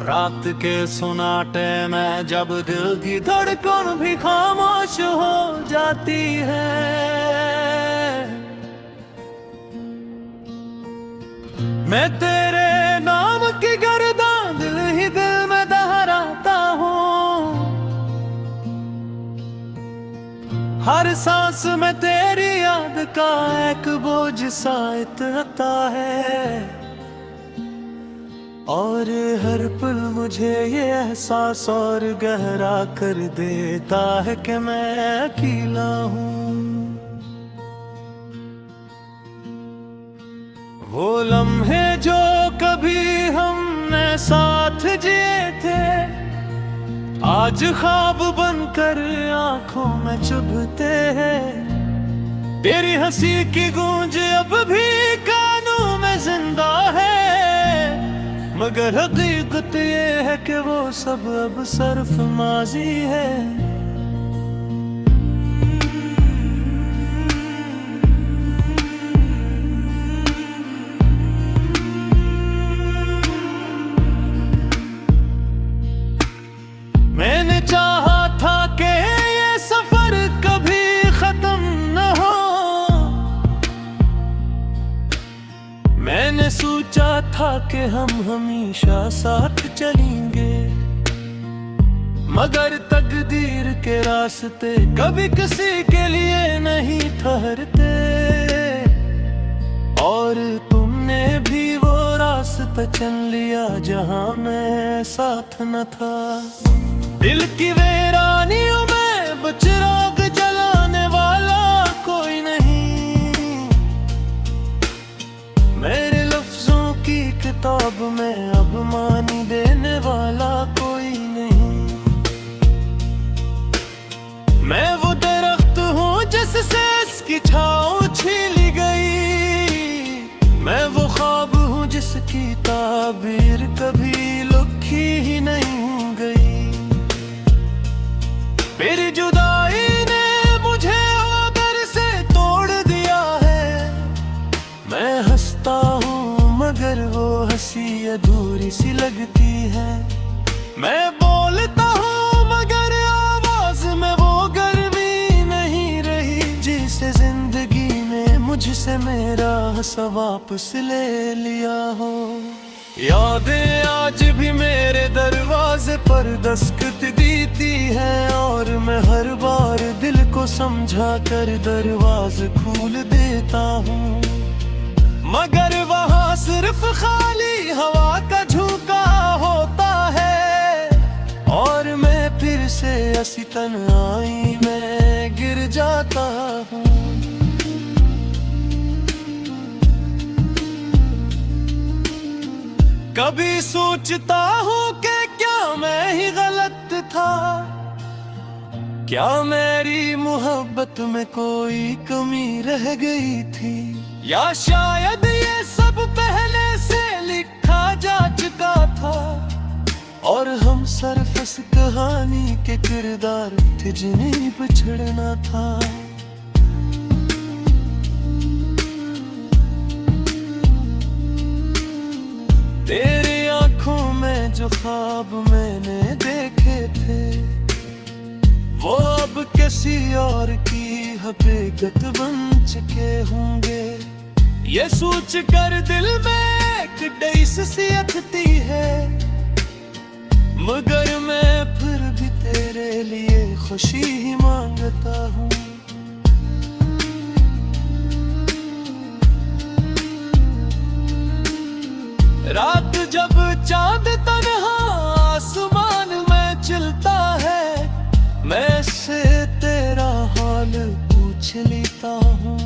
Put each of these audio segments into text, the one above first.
रात के सुनाटे में जब दिल की धड़कन भी खामोश हो जाती है, मैं तेरे नाम की गर्दान दिल ही दिल में दोहराता हूँ। हर सांस में तेरी याद का एक बोझ सा इतना है, और हर पल मुझे ये एहसास और गहरा कर देता है कि मैं अकेला हूँ। वो लम्हे जो कभी हमने साथ जिए थे, आज ख्वाब बनकर आंखों में चुभते हैं। तेरी हंसी की गूंज अब भी कानों में जिंदा है, मगर हकीकत ये है कि वो सब अब सिर्फ माजी है। मैंने चाहा था कि ये सफर कभी खत्म न हो, मैंने सोचा था कि हम हमेशा साथ चलेंगे, मगर तकदीर के रास्ते कभी किसी के लिए नहीं ठहरते, और तुमने भी वो रास्ता चुन लिया जहां मैं साथ न था। दिल की वीरानियों में चिराग जलाने वाला कोई नहीं, मेरे लफ्जों की किताब में अब मानी देने वाला कोई नहीं। मैं वो दरख्त हूँ जिससे इसकी छाँव छीली गई, मैं वो ख्वाब हूँ जिसकी ताबीर कभी लिखी ही नहीं गई। मेरी जुदाई ने मुझे आदर से तोड़ दिया है, मैं हंसता हूँ मगर वो हंसी अधूरी सी लगती है। मैं बोलता हूँ मगर आवाज में वो गर्मी नहीं रही, जिसे जिंदगी ने मुझसे मेरा हंसा वापस ले लिया हो। यादें आज भी मेरे दरवाजे पर दस्तक देती है, और मैं हर बार दिल को समझा कर दरवाजे खोल देता हूँ, मगर वहाँ सिर्फ खाली हवा का झोंका होता है, और मैं फिर से ऐसी तन्हाई में गिर जाता हूँ। कभी सोचता हूँ कि क्या मैं ही गलत था, क्या मेरी मोहब्बत में कोई कमी रह गई थी, या शायद ये सब पहले से लिखा जा चुका था, और हम सिर्फ इस कहानी के किरदार थे जिन्हें बिछड़ना था। तेरी आंखों में जो ख्वाब मैंने देखे थे, वो अब किसी और की हकीकत बन चुके होंगे। ये सोच कर दिल में एक डैस सी अथती है, मगर मैं फिर भी तेरे लिए खुशी ही मांगता हूँ। रात जब चांद तन्हा आसमान में चलता है, मैं से तेरा हाल पूछ लेता हूँ।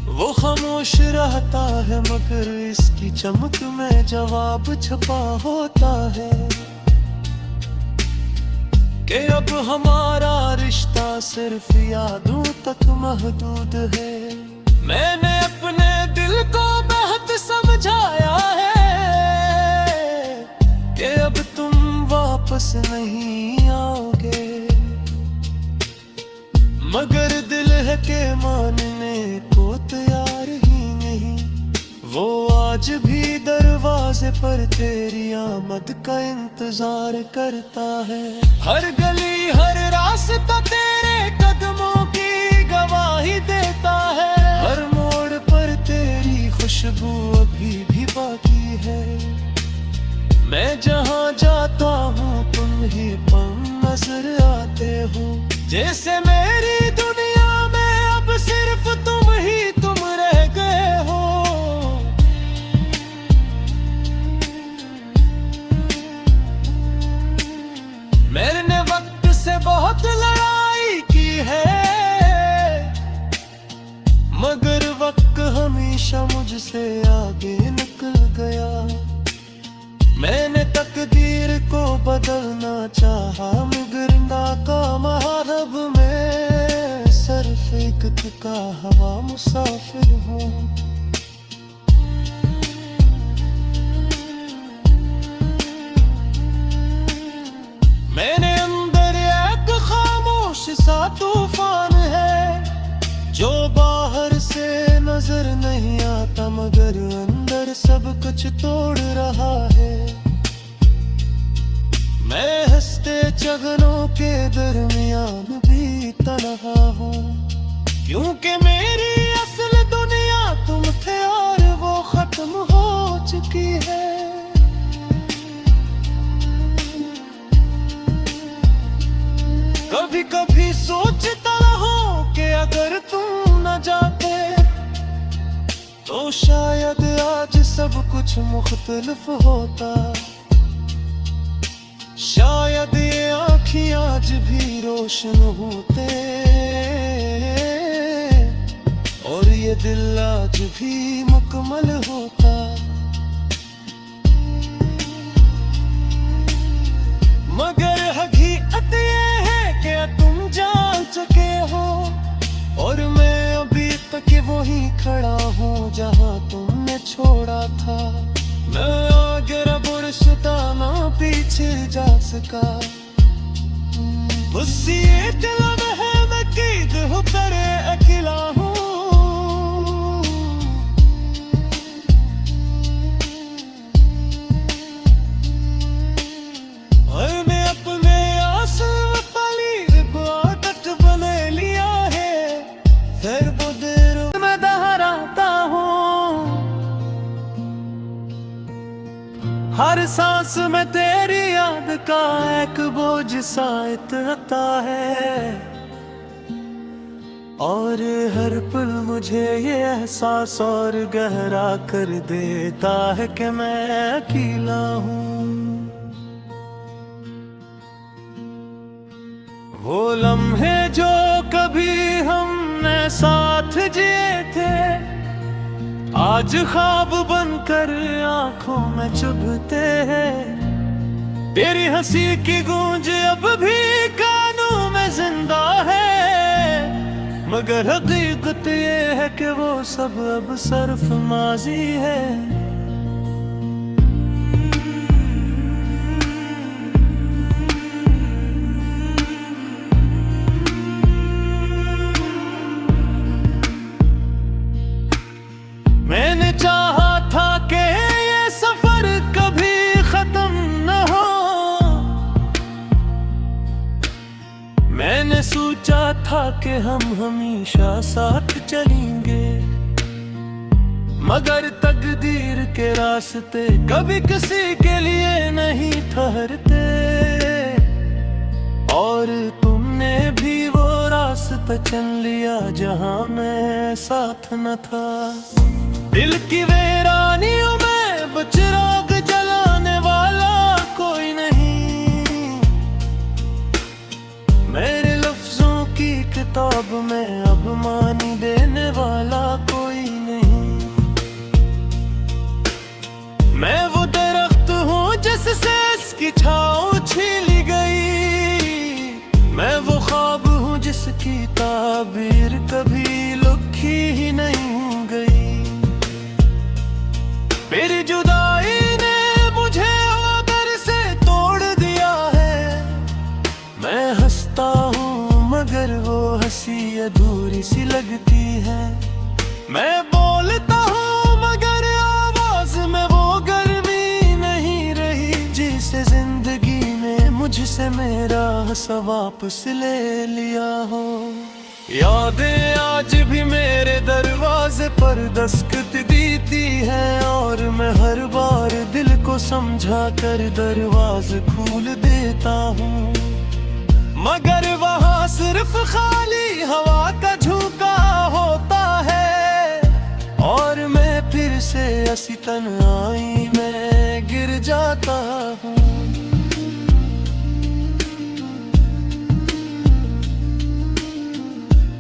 वो खामोश रहता है मगर इसकी चमक में जवाब छुपा होता है, कि अब हमारा रिश्ता सिर्फ यादों तक महदूद है। मैंने अपने दिल को बहुत समझाया है कि अब तुम वापस नहीं आओगे, मगर दिल है के मानने को तैयार ही नहीं। वो आज भी दरवाजे पर तेरी आमद का इंतजार करता है। हर गली हर रास्ता तेरे कदमों की गवाही देता है। हर मोड़ पर तेरी खुशबू अभी भी बाकी है। मैं जहाँ जाता हूँ तुम ही पल नजर आते हो। जैसे मेरी दुनिया में अब सिर्फ तुम ही तुम रह गए हो। मैंने वक्त से बहुत लड़ाई की है, मगर वक्त हमेशा मुझसे आगे निकल गया। मैंने तकदीर को बदलना चाहा, मगर नाकाम रब में सिर्फ एक थका हवा मुसाफिर हूँ। मैंने अंदर एक खामोश सा तूफान है, जो बाहर से नजर नहीं आता मगर अंदर सब कुछ तोड़ रहा है। मैं हंसते चगनों के दरमियान भी तन्हा हूँ, क्योंकि मेरी असल दुनिया तुम थे और वो खत्म हो चुकी है। कभी कभी सोचता हूँ कि अगर तुम न जाते तो शायद आज सब कुछ मुख्तलिफ होता। शायद ये आँखें आज भी रोशन होते और ये दिल आज भी मुकम्मल होता। मगर हकीकत ये है कि तुम जान चुके हो और मैं अभी तक वहीं खड़ा हूँ जहाँ तुमने छोड़ा था। मैं आगे बढ़ता ना पीछे जा सका, बस ये दिल में मैं कैद हूँ तेरे अकेला हूँ। और मैं अपने आंसू पली आदत बना लिया है, फिर वो देर में दोहराता हूँ। हर सांस में तेरी याद का एक बोझ सा इतना है और हर पल मुझे ये एहसास और गहरा कर देता है कि मैं अकेला हूँ। वो लम्हे जो कभी हमने साथ जिए थे आज ख्वाब बनकर आंखों में चुभते हैं। तेरी हंसी की गूंज अब भी कानों में जिंदा है, मगर हकीकत ये है कि वो सब अब सिर्फ माजी है। मैंने चाहा था कि ये सफर कभी खत्म न हो, मैंने सोचा था कि हम हमेशा साथ चलेंगे, मगर तकदीर के रास्ते कभी किसी के लिए नहीं ठहरते और तुमने भी वो रास्ता चुन लिया जहां मैं साथ न था। दिल की वीरानियों में चिराग जलाने वाला कोई नहीं, मेरे लफ्जों की किताब में अब मानी देने वाला कोई नहीं। मैं वो दरख्त हूँ जिससे इसकी छाँव छीली गई, मैं वो ख्वाब हूँ जिसकी ताबीर कभी लिखी ही नहीं गई। मेरी जुदाई ने मुझे आदर से तोड़ दिया है, मैं हंसता हूँ मगर वो हंसी अधूरी सी लगती है। मैं बोलता हूँ मगर आवाज से मेरा हंसा वापस ले लिया हो। यादें आज भी मेरे दरवाजे पर दस्तक देती है, और मैं हर बार दिल को समझा कर दरवाजे खोल देता हूँ। मगर वहाँ सिर्फ खाली हवा का झोंका होता है, और मैं फिर से ऐसी तन्हाई में गिर जाता हूँ।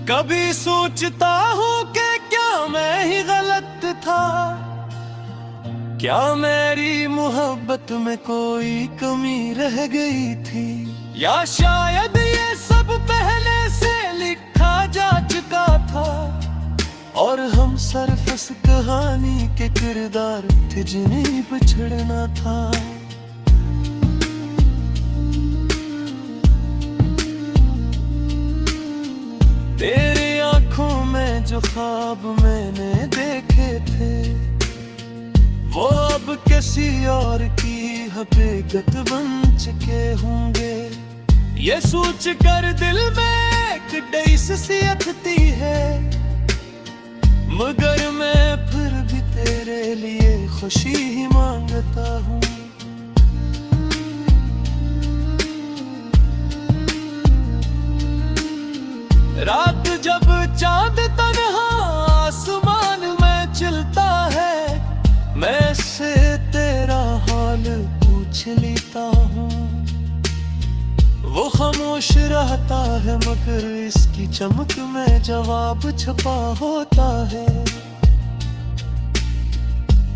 कभी सोचता हूँ कि क्या मैं ही गलत था, क्या मेरी मोहब्बत में कोई कमी रह गई थी, या शायद ये सब पहले से लिखा जा चुका था, और हम सिर्फ इस कहानी के किरदार थे जिन्हें बिछड़ना था। तेरी आंखों में जो ख्वाब मैंने देखे थे, वो अब किसी और की हकीकत बन चुके होंगे। ये सोच कर दिल में एक डैस सी उठती है, मगर मैं फिर भी तेरे लिए खुशी ही मांगता हूँ। रात जब चांद तन्हा आसमान में चलता है, मैं से तेरा हाल पूछ लेता हूँ। वो खामोश रहता है मगर इसकी चमक में जवाब छुपा होता है,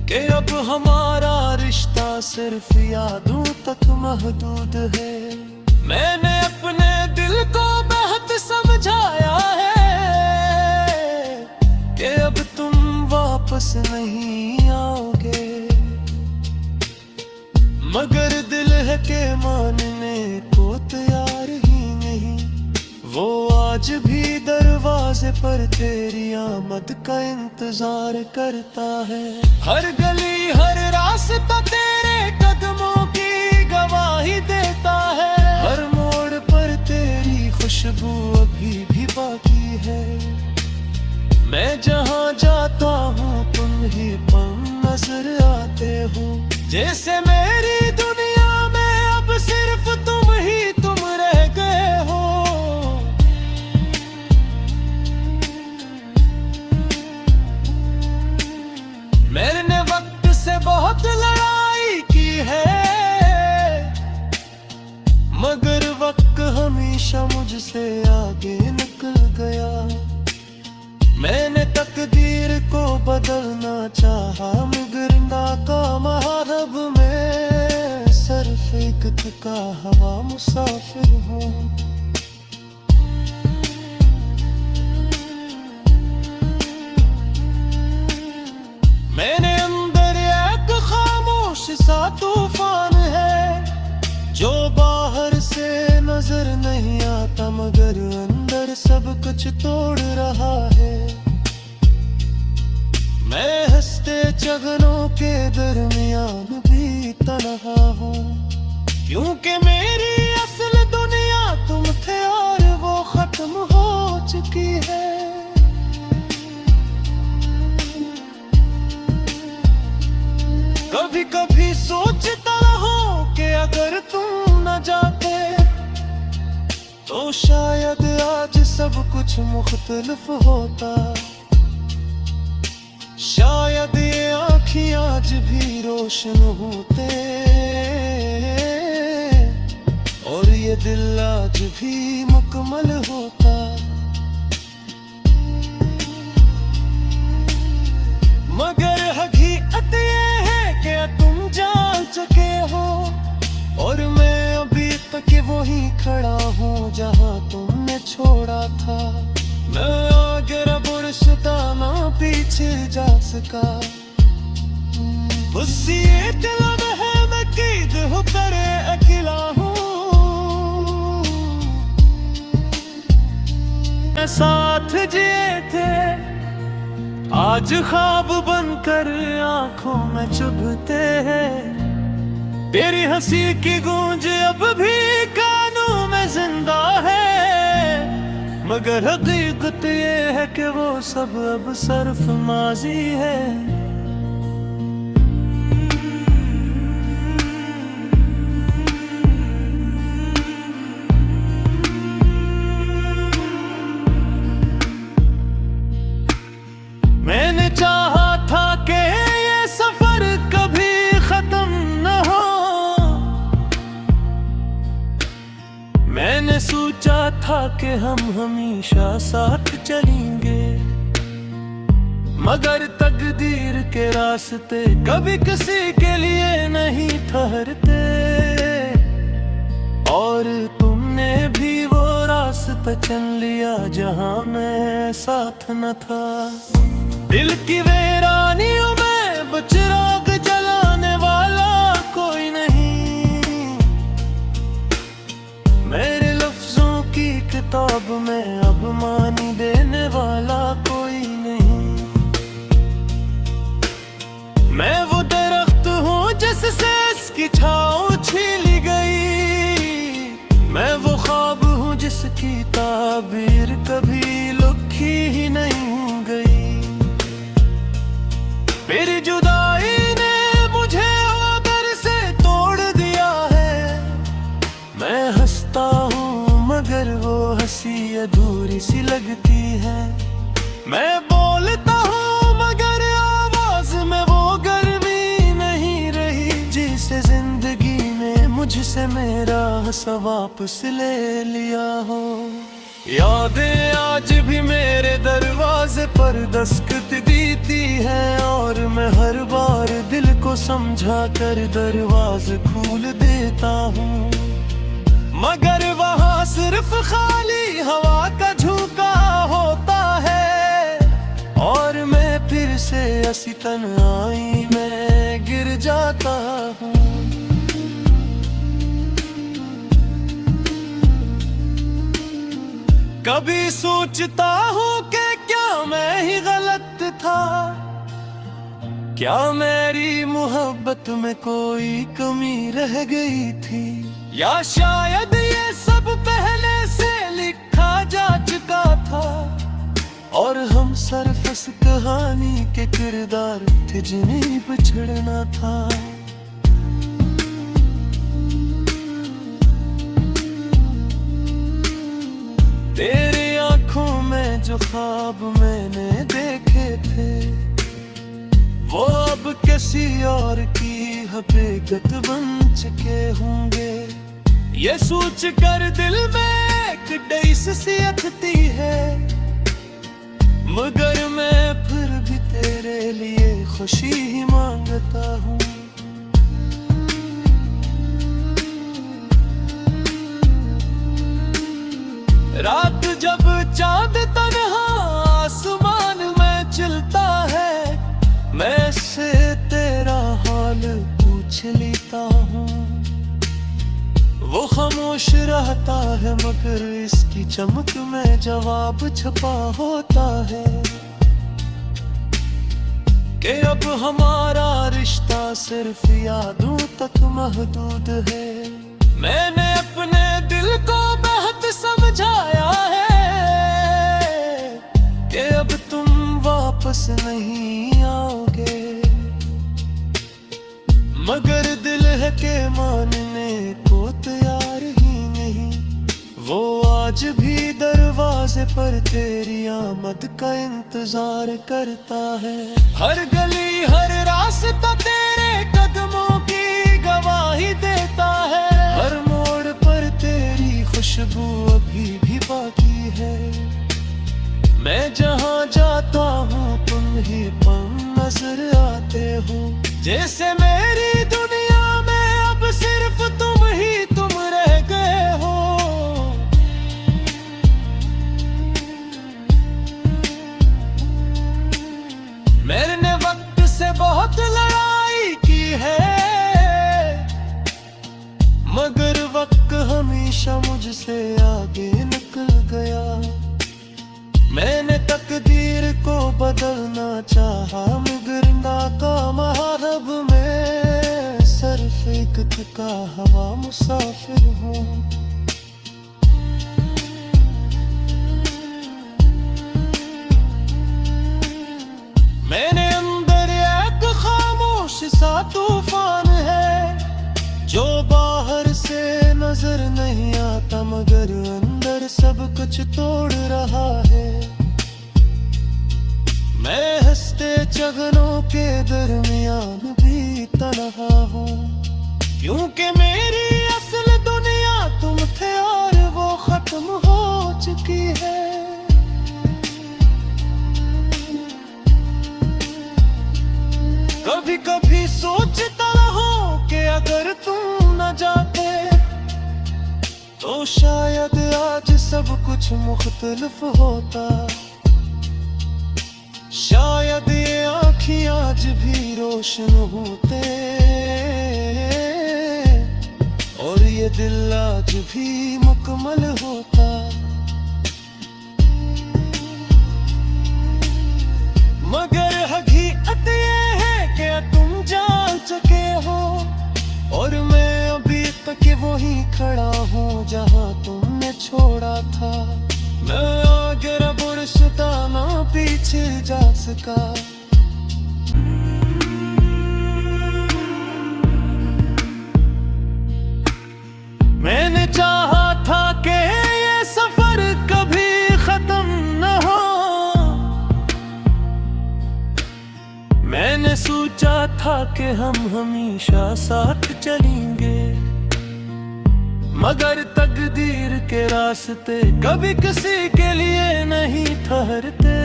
कि अब हमारा रिश्ता सिर्फ यादों तक महदूद है। मैंने अपने दिल को बहुत समझाया है कि अब तुम वापस नहीं आओगे, मगर दिल है के मानने को तैयार ही नहीं। वो आज भी दरवाजे पर तेरी आमद का इंतजार करता है। हर गली हर रास्ता तेरे कदमों की गवाही देता है, हर मोड़ पर तेरी खुशबू अभी भी बाकी है। मैं जहाँ जाता हूँ तुम ही पल नजर आते हो, जैसे मेरी दुनिया में अब सिर्फ तुम रह गए हो। मैंने वक्त से बहुत लड़ाई की है, मगर वक्त हमेशा मुझसे आगे निकल गया। मैंने तकदीर को बदलना चाहा मगर नाकाम रब में सिर्फ एक थका हवा मुसाफिर हूँ। मैंने अंदर एक खामोश सा तूफान है, जो बाहर से नजर नहीं आता मगर अंदर सब कुछ तोड़ रहा है। मैं हंसते चगनों के दरमियान भी तन्हा हूँ, क्योंकि मेरी असल दुनिया तुम थे और वो खत्म हो चुकी है। कभी कभी सोचता हूँ कि अगर तुम न जाते तो शायद आज सब कुछ मुख्तलिफ होता। शायद ये आँखें आज भी रोशन होते, और ये दिल आज भी मुकम्मल होता। मगर हकीकत ये है कि तुम जान चुके हो, और मैं अभी तक वहीं खड़ा हूँ जहाँ तुमने छोड़ा था। मैं आगे बढ़ता ना पीछे जा सका, उसी दिल में मैं कैद होकर अकेला हूँ। साथ जिए थे आज ख्वाब बनकर आंखों में चुभते हैं। तेरी हंसी की गूंज अब भी जिंदा है, मगर हकीकत ये है कि वो सब अब सिर्फ माजी है। मैंने चाहा था कि ये सफर कभी खत्म न हो, मैंने सोचा था कि हम हमेशा साथ चलेंगे, मगर तकदीर के रास्ते कभी किसी के लिए नहीं ठहरते, और तुमने भी वो रास्ता चुन लिया जहां मैं साथ न था। दिल की वीरानियों में चिराग जलाने वाला कोई नहीं, मेरे लफ्जों की किताब में अब मानी देने वाला कोई नहीं। मैं वो दरख्त हूँ जिससे इसकी छाँव छीली गई, मैं वो ख्वाब हूँ जिसकी ताबीर कभी लिखी ही नहीं गई। मेरी जुदाई ने मुझे आकर से तोड़ दिया है, मैं हंसता हूँ मगर वो हंसी अधूरी सी लगती है। मैं बोलता हूँ मगर आवाज में वो गर्मी नहीं रही, जिसे जिंदगी ने मुझसे मेरा हंसा वापस ले लिया हो। यादें आज भी मेरे दरवाजे पर दस्तक देती है, और मैं हर बार दिल को समझा कर दरवाजे खोल देता हूँ, मगर वहाँ सिर्फ खाली हवा का झोंका होता है, और मैं फिर से ऐसी तन्हाई में गिर जाता हूँ। कभी सोचता हूँ कि क्या मैं ही गलत था, क्या मेरी मोहब्बत में कोई कमी रह गई थी, या शायद ये सब पहले से लिखा जा चुका था, और हम सिर्फ इस कहानी के किरदार थे जिन्हें बिछड़ना था। तेरी आंखों में जो ख्वाब मैंने देखे थे, वो अब किसी और की हकीकत बन चुके होंगे। ये सोच कर दिल में एक डैस सी अथती है, मगर मैं फिर भी तेरे लिए खुशी ही मांगता हूँ। रात जब चांद तन्हा आसमान में चलता है, मैं से तेरा हाल पूछ लेता हूँ। वो खामोश रहता है मगर इसकी चमक में जवाब छुपा होता है, कि अब हमारा रिश्ता सिर्फ यादों तक महदूद है। मैंने अपने दिल को बहुत समझाया है कि अब तुम वापस नहीं आओगे, मगर दिल है के मानने को तैयार ही नहीं। वो आज भी दरवाजे पर तेरी आमद का इंतजार करता है। हर गली हर रास्ता तेरे कदमों की गवाही देता है, हर मोड़ पर तेरी खुशबू अभी भी बाकी है। मैं जहाँ जाता हूँ तुम ही पल नजर आते हो, जैसे मेरी दुनिया में अब सिर्फ तुम ही तुम रह गए हो। मैंने वक्त से बहुत लड़ाई की है, मगर वक्त हमेशा मुझसे आगे निकल गया। मैंने तकदीर को बदलना चाहा मगर नाकाम रब में सिर्फ एक थका हवा मुसाफिर हूँ। सा तूफान है जो बाहर से नजर नहीं आता मगर अंदर सब कुछ तोड़ रहा है। मैं हंसते चगनों के दरमियान भी तन्हा हूँ क्योंकि मेरी असल दुनिया तुम थे और वो खत्म हो चुकी है। कभी कभी सोचता हूँ कि अगर तुम न जाते तो शायद आज सब कुछ मुख्तलिफ होता। शायद ये आँखें आज भी रोशन होते और ये दिल आज भी मुकम्मल होता। मगर हकीकत ये है कि तुम जान चुके हो और मैं अभी तक वहीं खड़ा हूँ जहाँ तुमने छोड़ा था। मैं आगे बढ़ता ना पीछे जा सका। मैंने चाहा था कि ये सफर कभी खत्म न हो। मैंने सोचा था कि हम हमेशा साथ चलेंगे मगर तकदीर के रास्ते कभी किसी के लिए नहीं ठहरते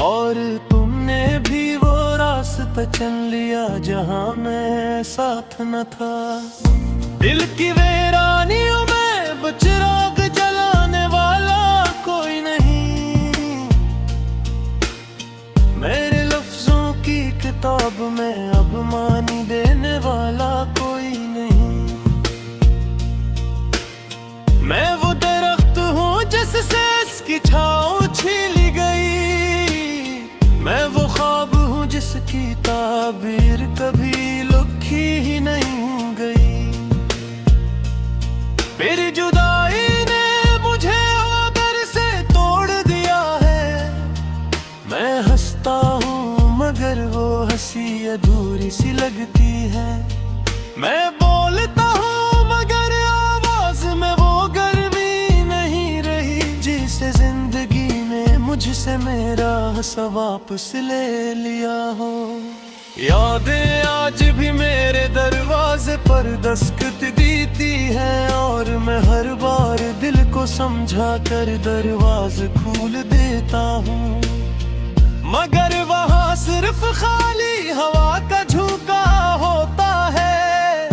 और तुमने भी वो रास्ता चुन लिया जहां मैं साथ न था। दिल की वीरानियों में चिराग जलाने वाला कोई नहीं। मेरे लफ्जों की किताब में अब मानी देने वाला कोई नहीं। मैं वो दरख्त हूँ जिससे इसकी छाँव छीली गई। मैं वो ख्वाब हूँ जिसकी ताबीर कभी लिखी ही नहीं गई। मेरी जुदाई ने मुझे आदर से तोड़ दिया है। मैं हंसता हूँ मगर वो हंसी अधूरी सी लगती है। मैं बोलता हूँ मगर आवाज में वो गर्मी नहीं रही जिसे जिंदगी ने मुझसे मेरा हंसा वापस ले लिया हो। यादें आज भी मेरे दरवाजे पर दस्तक देती है और मैं हर बार दिल को समझा कर दरवाजे खोल देता हूँ मगर वहाँ सिर्फ खाली हवा का झोंका होता है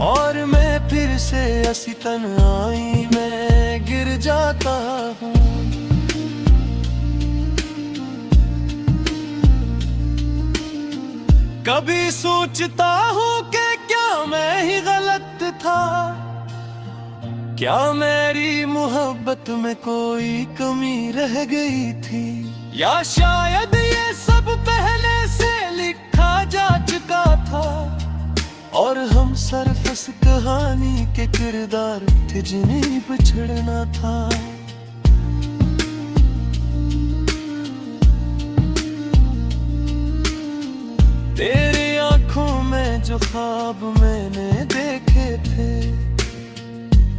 और मैं फिर से ऐसी तन्हाई में गिर जाता हूँ। कभी सोचता हूँ कि क्या मैं ही गलत था, क्या मेरी मोहब्बत में कोई कमी रह गई थी या शायद ये सब पहले से लिखा जा चुका था और हम सिर्फ इस कहानी के किरदार थे जिन्हें बिछड़ना था। तेरी आंखों में जो ख्वाब मैंने देखे थे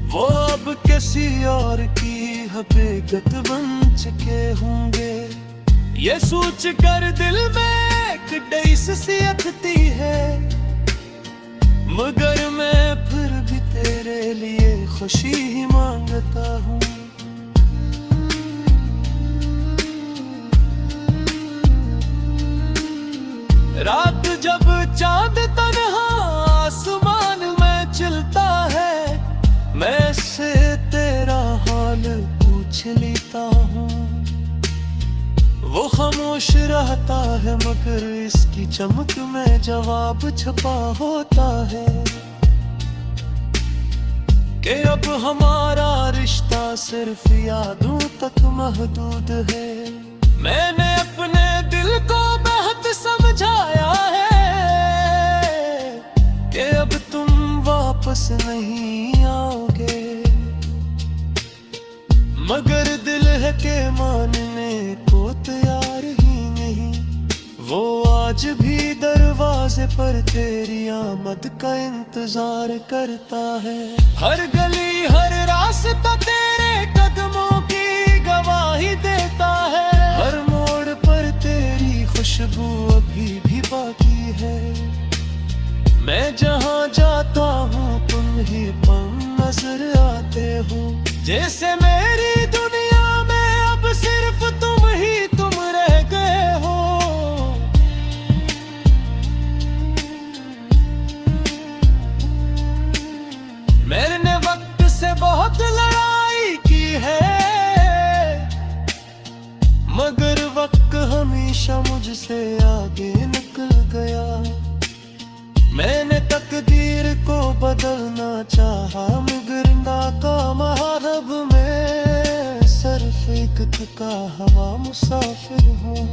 वो अब किसी और की हकीकत बन चुके होंगे। ये सोच कर दिल में एक डैस सी उठती है मगर मैं फिर भी तेरे लिए खुशी ही मांगता हूँ। रात जब चांद तन्हा आसमान में चलता है मैं से तेरा हाल पूछ लेता हूँ। वो खामोश रहता है मगर इसकी चमक में जवाब छुपा होता है कि अब हमारा रिश्ता सिर्फ यादों तक महदूद है। मैंने अपने दिल को बहुत समझाया है कि अब तुम वापस नहीं आओगे मगर दिल है के मानने को तैयार ही नहीं। वो आज आज भी दरवाजे पर तेरी आमद का इंतजार करता है। हर गली हर रास्ता तेरे कदमों की गवाही देता है। हर मोड़ पर तेरी खुशबू अभी भी बाकी है। मैं जहाँ जाता हूँ तुम ही पल नजर आते हो। जैसे मेरी दुनिया में अब सिर्फ तुम ही तुम रह गए हो। मैंने वक्त से बहुत लड़ाई की है, मगर वक्त हमेशा मुझसे आगे निकल गया। मैंने तकदीर को बदलना चाहा, मगर नाकाम रब में सिर्फ एक थका हवा मुसाफिर हूँ।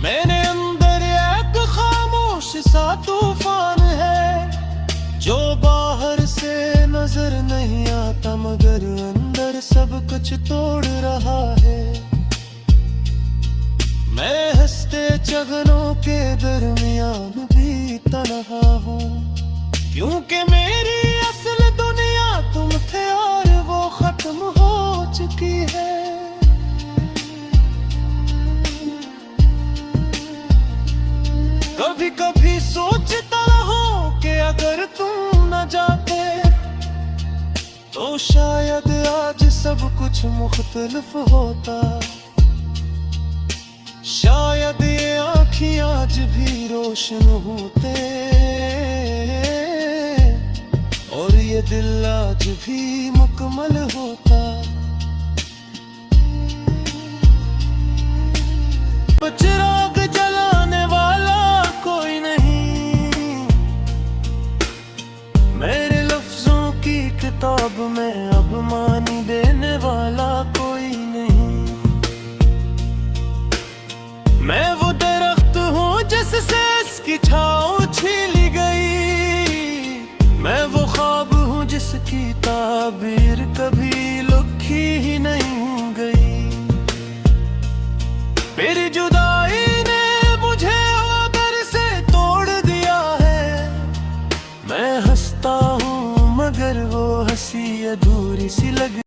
मेरे अंदर एक खामोश सा तूफान है, जो बाहर से नजर नहीं आता मगर अंदर सब कुछ तोड़ रहा है। मैं हंसते चगनों के दरमियान भी तन्हा हूँ, क्योंकि मेरी असल दुनिया तुम थे और वो खत्म हो चुकी है। कभी कभी सोचता हूँ कि अगर तुम न जाते तो शायद आज सब कुछ मुख्तलिफ होता। शायद ये आँखें आज भी रोशन होते और ये दिल आज भी मुकम्मल होता। चिराग जलाने वाला कोई नहीं, मेरे लफ्जों की किताब में अब मानी देने वाला कोई नहीं। मैं वो दरख्त हूँ जिससे इसकी छाँव छीली गई। मैं वो ख्वाब हूँ जिसकी ताबीर कभी लिखी ही नहीं।